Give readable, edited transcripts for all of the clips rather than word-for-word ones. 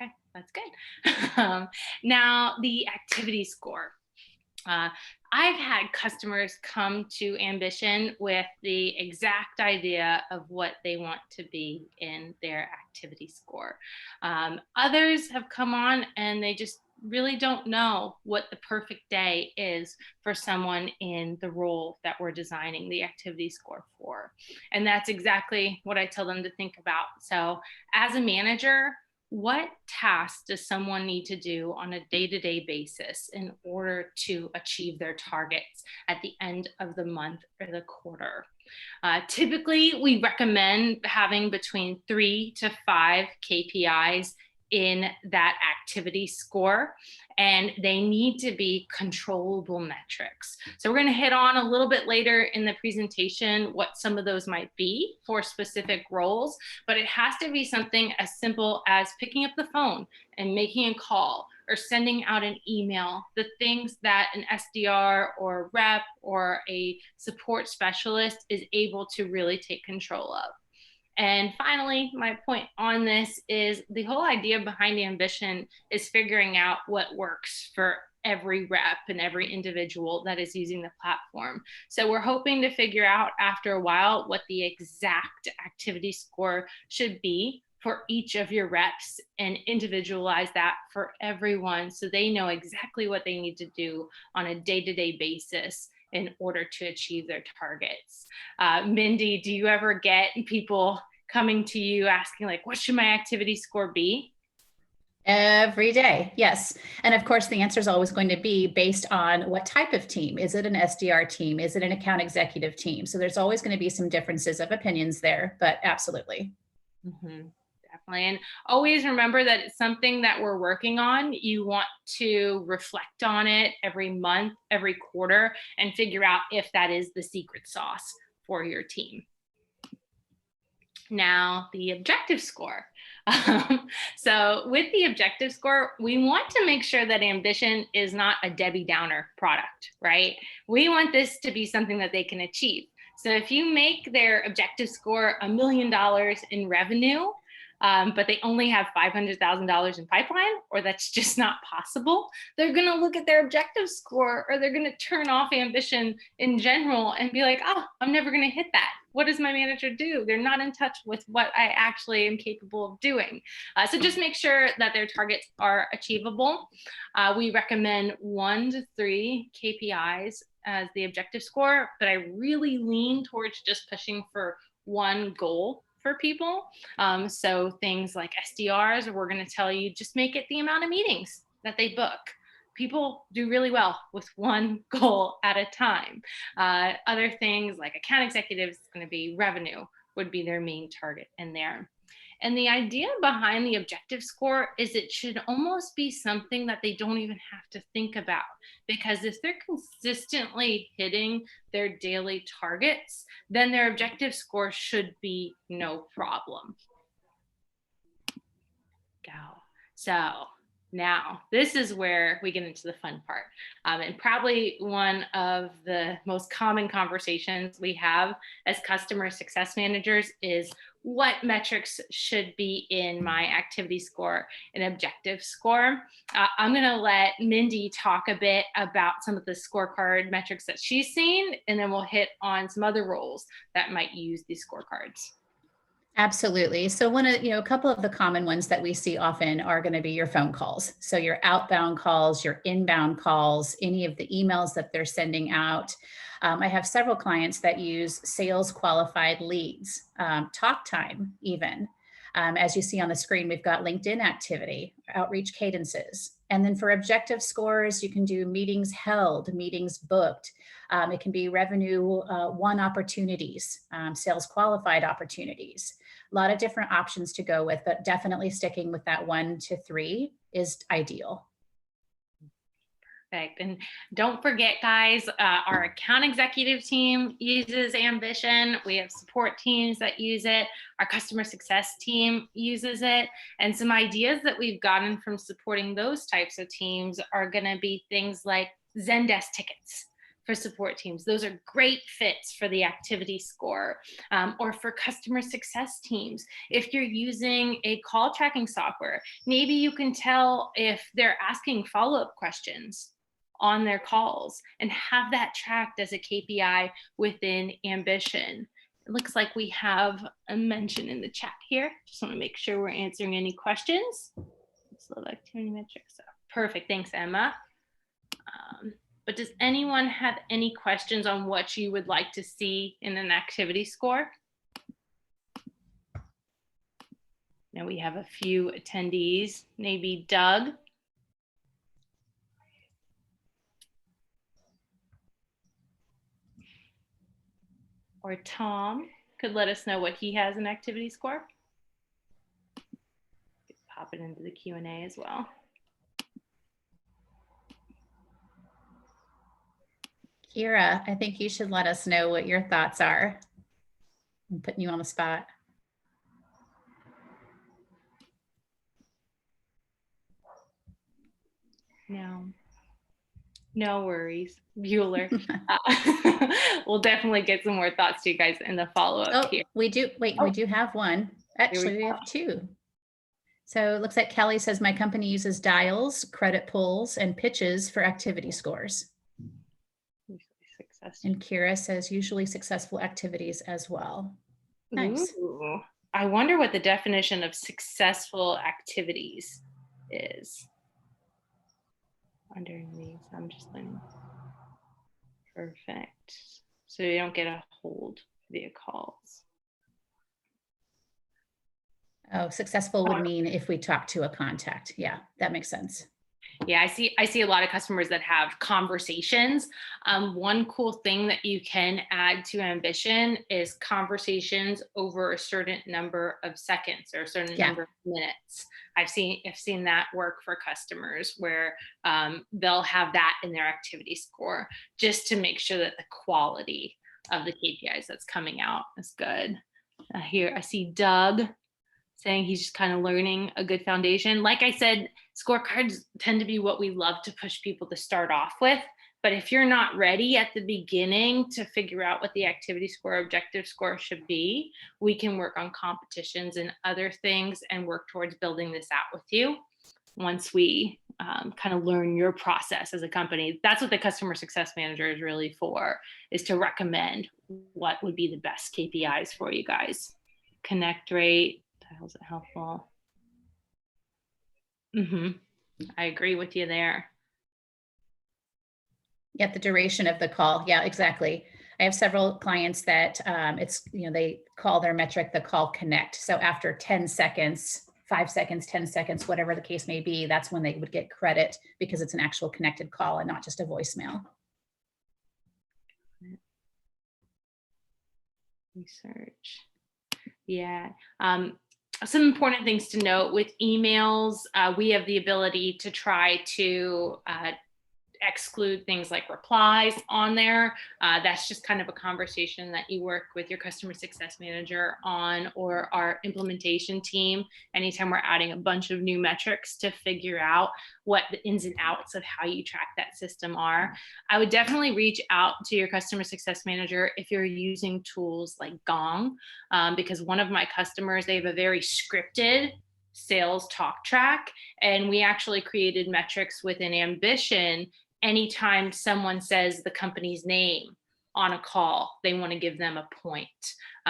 Okay, that's good. Now, the activity score. I've had customers come to Ambition with the exact idea of what they want to be in their activity score. Others have come on and they just really don't know what the perfect day is for someone in the role that we're designing the activity score for. And that's exactly what I tell them to think about. So as a manager, what tasks does someone need to do on a day-to-day basis in order to achieve their targets at the end of the month or the quarter? Typically, we recommend having between 3 to 5 KPIs in that activity score, and they need to be controllable metrics. So we're going to hit on a little bit later in the presentation what some of those might be for specific roles, but it has to be something as simple as picking up the phone and making a call or sending out an email, the things that an SDR or rep or a support specialist is able to really take control of. And finally, my point on this is the whole idea behind Ambition is figuring out what works for every rep and every individual that is using the platform. So we're hoping to figure out after a while what the exact activity score should be for each of your reps and individualize that for everyone so they know exactly what they need to do on a day-to-day basis in order to achieve their targets. Mindy, do you ever get people coming to you asking like, what should my activity score be? Every day, yes. And of course, the answer is always going to be based on what type of team. Is it an SDR team? Is it an account executive team? So there's always going to be some differences of opinions there, but absolutely. Mm-hmm. Definitely. And always remember that it's something that we're working on. You want to reflect on it every month, every quarter, and figure out if that is the secret sauce for your team. Now, the objective score. So with the objective score, we want to make sure that Ambition is not a Debbie Downer product, right? We want this to be something that they can achieve. So if you make their objective score $1 million in revenue, but they only have $500,000 in pipeline, or that's just not possible, they're going to look at their objective score, or they're going to turn off Ambition in general and be like, oh, I'm never going to hit that. What does my manager do? They're not in touch with what I actually am capable of doing. So just make sure that their targets are achievable. We recommend 1 to 3 KPIs as the objective score, but I really lean towards just pushing for one goal for people. So things like SDRs, we're going to tell you just make it the amount of meetings that they book. People do really well with one goal at a time. Other things like account executives, it's going to be revenue would be their main target in there. And the idea behind the objective score is it should almost be something that they don't even have to think about, because if they're consistently hitting their daily targets, then their objective score should be no problem. Go. So now, this is where we get into the fun part. And probably one of the most common conversations we have as customer success managers is what metrics should be in my activity score and objective score. I'm going to let Mindy talk a bit about some of the scorecard metrics that she's seen, and then we'll hit on some other roles that might use these scorecards. Absolutely. So a couple of the common ones that we see often are going to be your phone calls. So your outbound calls, your inbound calls, any of the emails that they're sending out. I have several clients that use sales qualified leads, talk time even. As you see on the screen, we've got LinkedIn activity, outreach cadences. And then for objective scores, you can do meetings held, meetings booked. It can be revenue won opportunities, sales qualified opportunities. A lot of different options to go with, but definitely sticking with that 1 to 3 is ideal. Perfect. And don't forget, guys, our account executive team uses Ambition. We have support teams that use it. Our customer success team uses it. And some ideas that we've gotten from supporting those types of teams are going to be things like Zendesk tickets for support teams. Those are great fits for the activity score, or for customer success teams. If you're using a call tracking software, maybe you can tell if they're asking follow-up questions on their calls and have that tracked as a KPI within Ambition. It looks like we have a mention in the chat here. Just want to make sure we're answering any questions. Slow activity metrics. So, perfect. Thanks, Emma. But does anyone have any questions on what you would like to see in an activity score? Now we have a few attendees. Maybe Doug. Or Tom could let us know what he has in activity score. Pop it into the Q&A as well. Kira, I think you should let us know what your thoughts are. I'm putting you on the spot. No worries, Bueller. We'll definitely get some more thoughts to you guys in the follow-up here. We do. Wait, we do have one. Actually, we have two. So it looks like Kelly says, my company uses dials, credit pulls, and pitches for activity scores. And Kira says, usually successful activities as well. Nice. Ooh, I wonder what the definition of successful activities is. Underneath, I'm just learning. Perfect. So you don't get a hold via calls. Oh, successful would mean if we talk to a contact. Yeah, that makes sense. Yeah, I see a lot of customers that have conversations. One cool thing that you can add to Ambition is conversations over a certain number of seconds or a certain number of minutes. I've seen that work for customers where they'll have that in their activity score just to make sure that the quality of the KPIs that's coming out is good. Here I see Doug saying he's just kind of learning a good foundation. Like I said, scorecards tend to be what we love to push people to start off with. But if you're not ready at the beginning to figure out what the activity score, objective score should be, we can work on competitions and other things and work towards building this out with you once we kind of learn your process as a company. That's what the customer success manager is really for, is to recommend what would be the best KPIs for you guys. Connect rate. How's it helpful? I agree with you there. Yeah, the duration of the call. Yeah, exactly. I have several clients that they call their metric the call connect. So after 10 seconds, 5 seconds, 10 seconds, whatever the case may be, that's when they would get credit because it's an actual connected call and not just a voicemail. Research. Yeah. Some important things to note with emails, we have the ability to try to exclude things like replies on there. That's just kind of a conversation that you work with your customer success manager on, or our implementation team, anytime we're adding a bunch of new metrics to figure out what the ins and outs of how you track that system are. I would definitely reach out to your customer success manager if you're using tools like Gong, because one of my customers, they have a very scripted sales talk track, and we actually created metrics within Ambition. Anytime someone says the company's name on a call, they want to give them a point.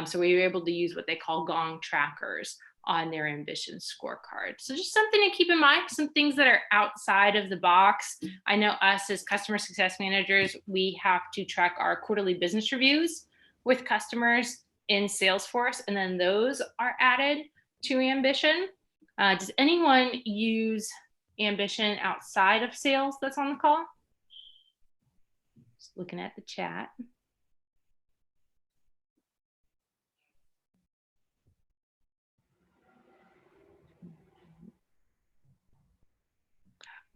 So we were able to use what they call Gong trackers on their Ambition scorecard. So just something to keep in mind, some things that are outside of the box. I know us as customer success managers, we have to track our quarterly business reviews with customers in Salesforce, and then those are added to Ambition. Does anyone use Ambition outside of sales that's on the call? Just looking at the chat.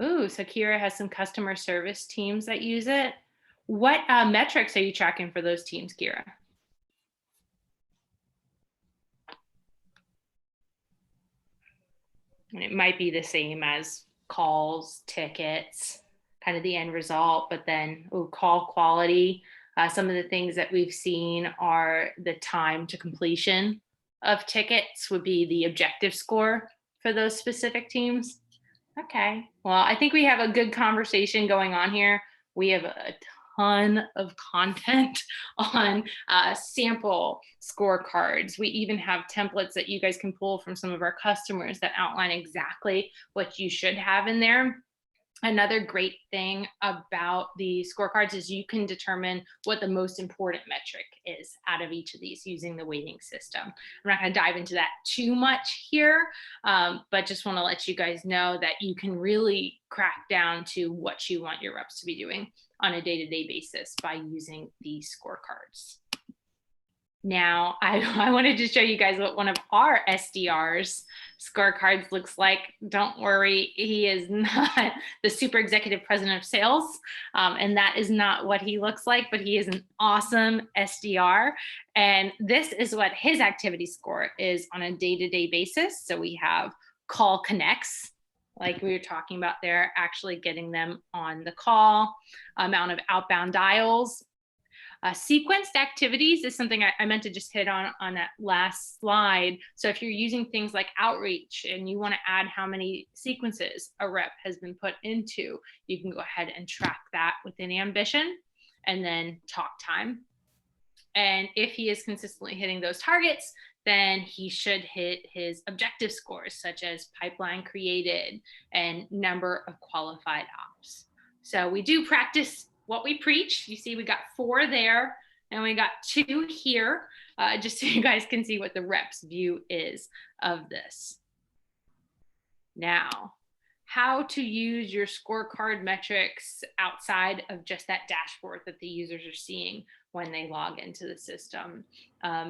Ooh, so Kira has some customer service teams that use it. What metrics are you tracking for those teams, Kira? And it might be the same as calls, tickets, kind of the end result, but then call quality. Some of the things that we've seen are the time to completion of tickets would be the objective score for those specific teams. Okay. Well, I think we have a good conversation going on here. We have a ton of content on sample scorecards. We even have templates that you guys can pull from some of our customers that outline exactly what you should have in there. Another great thing about the scorecards is you can determine what the most important metric is out of each of these using the weighting system. I'm not going to dive into that too much here, but just want to let you guys know that you can really crack down to what you want your reps to be doing on a day-to-day basis by using these scorecards. Now, I wanted to show you guys what one of our SDRs scorecards looks like. Don't worry, he is not the super executive president of sales, and that is not what he looks like, but he is an awesome SDR. And this is what his activity score is on a day-to-day basis. So we have call connects, like we were talking about there, actually getting them on the call, amount of outbound dials. Sequenced activities is something I meant to just hit on that last slide. So if you're using things like outreach and you want to add how many sequences a rep has been put into, you can go ahead and track that within Ambition, and then talk time. And if he is consistently hitting those targets, then he should hit his objective scores, such as pipeline created and number of qualified ops. So we do practice what we preach. You see, we got 4 there, and we got 2 here, just so you guys can see what the rep's view is of this. Now, how to use your scorecard metrics outside of just that dashboard that the users are seeing when they log into the system.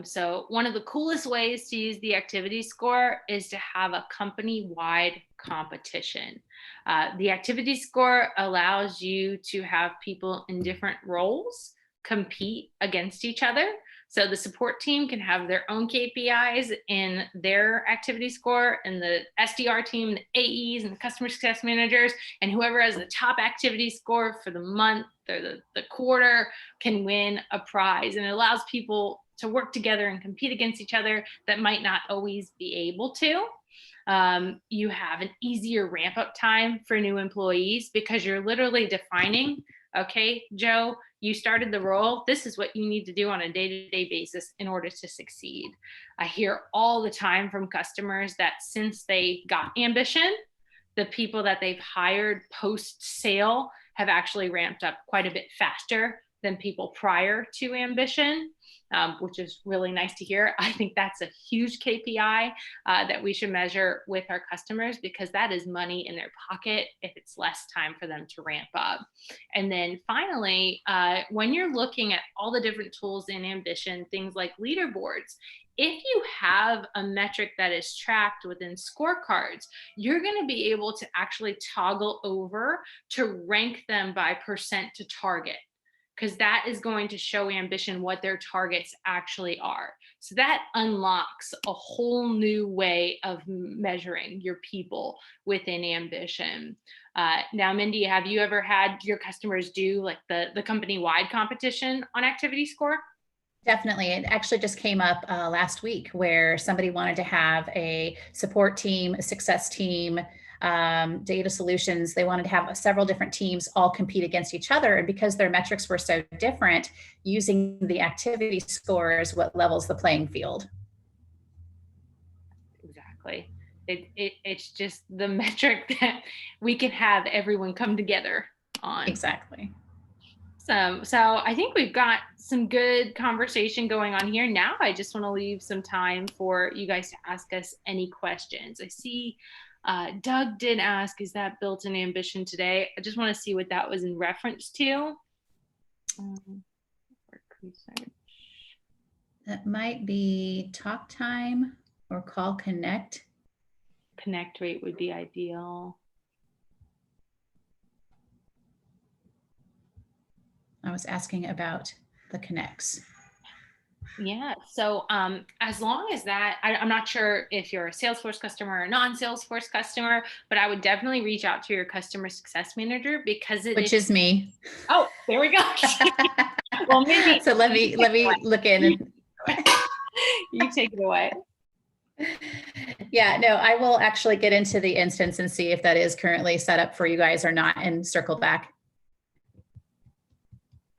So one of the coolest ways to use the activity score is to have a company-wide competition. The activity score allows you to have people in different roles compete against each other. So the support team can have their own KPIs in their activity score, and the SDR team, the AEs and the customer success managers, and whoever has the top activity score for the month or the quarter can win a prize. And it allows people to work together and compete against each other that might not always be able to. You have an easier ramp up time for new employees because you're literally defining, okay, Joe, you started the role. This is what you need to do on a day-to-day basis in order to succeed. I hear all the time from customers that since they got Ambition, the people that they've hired post-sale have actually ramped up quite a bit faster than people prior to Ambition, which is really nice to hear. I think that's a huge KPI that we should measure with our customers, because that is money in their pocket if it's less time for them to ramp up. And then finally, when you're looking at all the different tools in Ambition, things like leaderboards, if you have a metric that is tracked within scorecards, you're going to be able to actually toggle over to rank them by percent to target, because that is going to show Ambition what their targets actually are. So that unlocks a whole new way of measuring your people within Ambition. Now, Mindy, have you ever had your customers do like the company-wide competition on activity score? Definitely. It actually just came up last week where somebody wanted to have a support team, a success team, data solutions. They wanted to have several different teams all compete against each other. And because their metrics were so different, using the activity score is what levels the playing field. Exactly. It's just the metric that we can have everyone come together on. Exactly. So I think we've got some good conversation going on here. Now I just want to leave some time for you guys to ask us any questions. I see Doug did ask, is that built in Ambition today? I just want to see what that was in reference to. That might be talk time or call connect. Connect rate would be ideal. I was asking about the connects. Yeah. So as long as that, I'm not sure if you're a Salesforce customer or a non-Salesforce customer, but I would definitely reach out to your customer success manager because it Which is. is me. Oh, there we go. Well, maybe So let me look in. you take it away. Yeah, no, I will actually get into the instance and see if that is currently set up for you guys or not and circle back.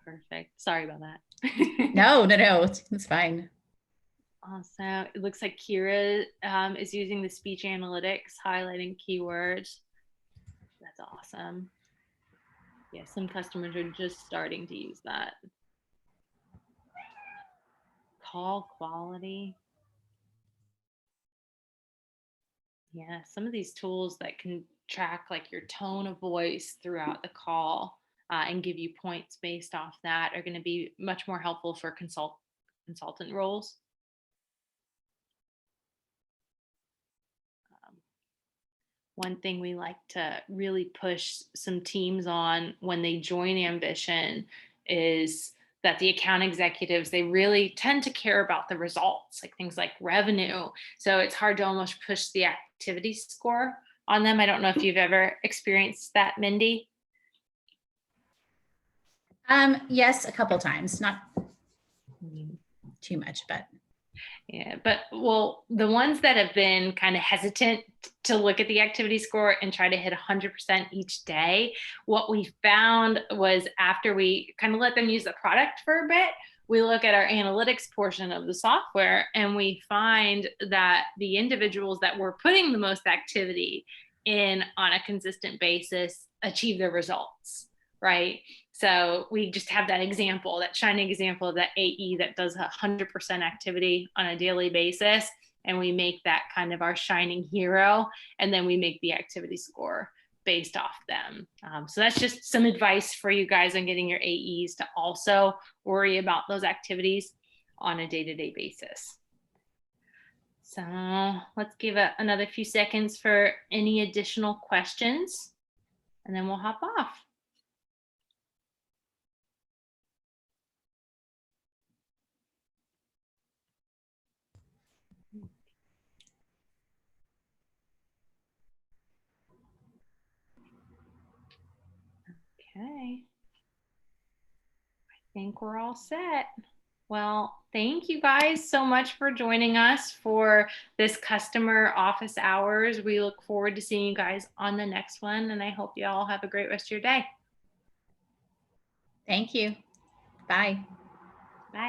Perfect. Sorry about that. No, it's fine. Also, it looks like Kira is using the speech analytics, highlighting keywords. That's awesome. Yeah, some customers are just starting to use that. Call quality. Yeah, some of these tools that can track like your tone of voice throughout the call and give you points based off that are going to be much more helpful for consultant roles. Um, One thing we like to really push some teams on when they join Ambition is that the account executives, they really tend to care about the results, like things like revenue. So it's hard to almost push the activity score on them. I don't know if you've ever experienced that, Mindy. Yes, a couple times, not Mhm. too much, but Yeah, but well, the ones that have been kind of hesitant to look at the activity score and try to hit 100% each day, what we found was after we kind of let them use the product for a bit, we look at our analytics portion of the software and we find that the individuals that were putting the most activity in on a consistent basis achieve their results, right? So we just have that example, that shining example of that AE that does 100% activity on a daily basis. And we make that kind of our shining hero. And then we make the activity score based off them. So that's just some advice for you guys on getting your AEs to also worry about those activities on a day-to-day basis. So let's give it another few seconds for any additional questions, and then we'll hop off. Okay. I think we're all set. Well, thank you guys so much for joining us for this customer office hours. We look forward to seeing you guys on the next one, and I hope you all have a great rest of your day. thank you. Bye. Bye.